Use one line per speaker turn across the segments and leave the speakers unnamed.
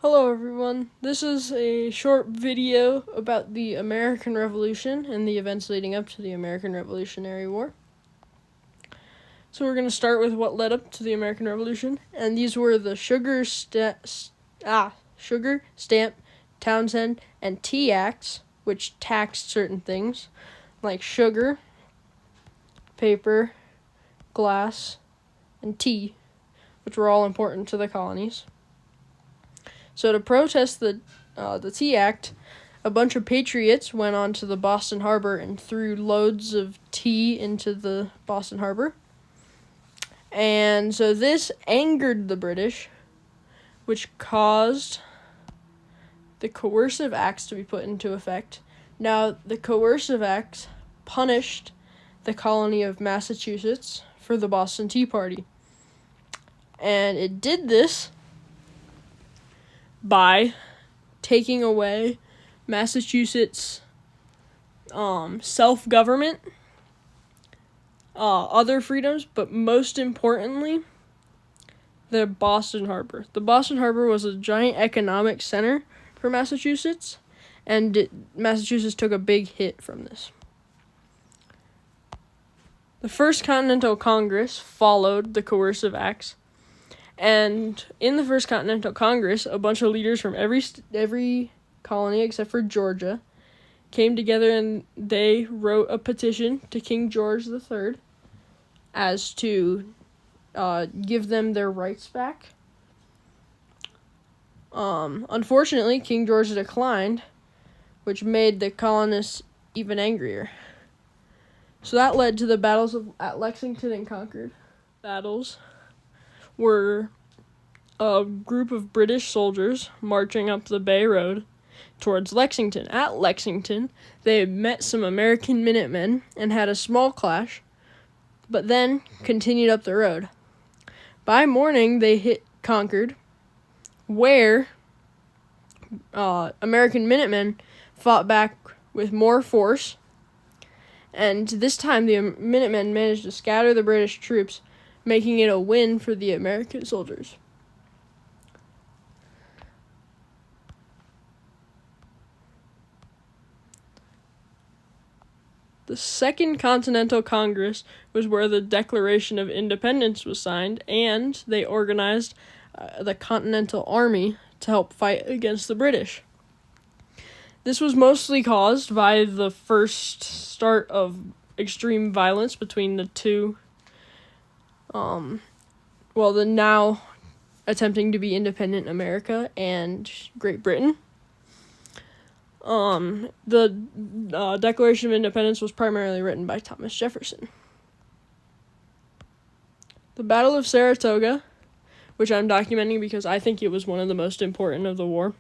Hello everyone, this is a short video about the American Revolution and the events leading up to the American Revolutionary War. So we're going to start with what led up to the American Revolution, and these were the Sugar, Stamp, Townshend, and Tea Acts, which taxed certain things, like sugar, paper, glass, and tea, which were all important to the colonies. So to protest the Tea Act, a bunch of patriots went onto the Boston Harbor and threw loads of tea into the Boston Harbor. And so this angered the British, which caused the Coercive Acts to be put into effect. Now, the Coercive Acts punished the colony of Massachusetts for the Boston Tea Party. And it did this by taking away Massachusetts' self-government, other freedoms, but most importantly, the Boston Harbor. The Boston Harbor was a giant economic center for Massachusetts, and Massachusetts took a big hit from this. The First Continental Congress followed the Coercive Acts. And in the First Continental Congress, a bunch of leaders from every colony except for Georgia came together and they wrote a petition to King George III as to give them their rights back. Unfortunately, King George declined, which made the colonists even angrier. So that led to the battles at Lexington and Concord. Battles were a group of British soldiers marching up the Bay Road towards Lexington. At Lexington, they met some American Minutemen and had a small clash, but then continued up the road. By morning, they hit Concord, where American Minutemen fought back with more force, and this time the Minutemen managed to scatter the British troops, making it a win for the American soldiers. The Second Continental Congress was where the Declaration of Independence was signed, and they organized the Continental Army to help fight against the British. This was mostly caused by the first start of extreme violence between the two the now attempting to be independent America and Great Britain. The Declaration of Independence was primarily written by Thomas Jefferson. The Battle of Saratoga, which I'm documenting because I think it was one of the most important of the war,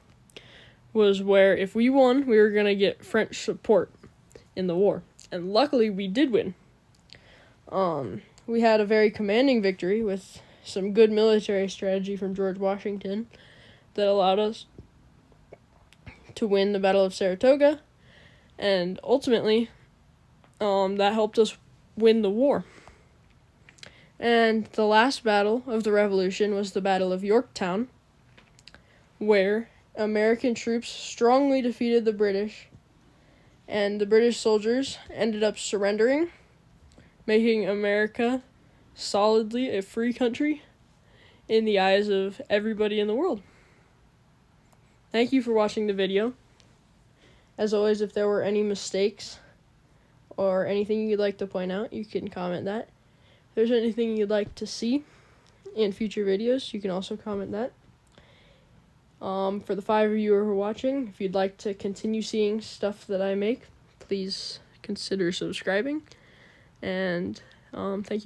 was where if we won, we were going to get French support in the war. And luckily, we did win. We had a very commanding victory with some good military strategy from George Washington that allowed us to win the Battle of Saratoga, and ultimately, that helped us win the war. And the last battle of the Revolution was the Battle of Yorktown, where American troops strongly defeated the British, and the British soldiers ended up surrendering, making America solidly a free country in the eyes of everybody in the world. Thank you for watching the video. As always, if there were any mistakes or anything you'd like to point out, you can comment that. If there's anything you'd like to see in future videos, you can also comment that. For the 5 of you who are watching, if you'd like to continue seeing stuff that I make, please consider subscribing. And thank you.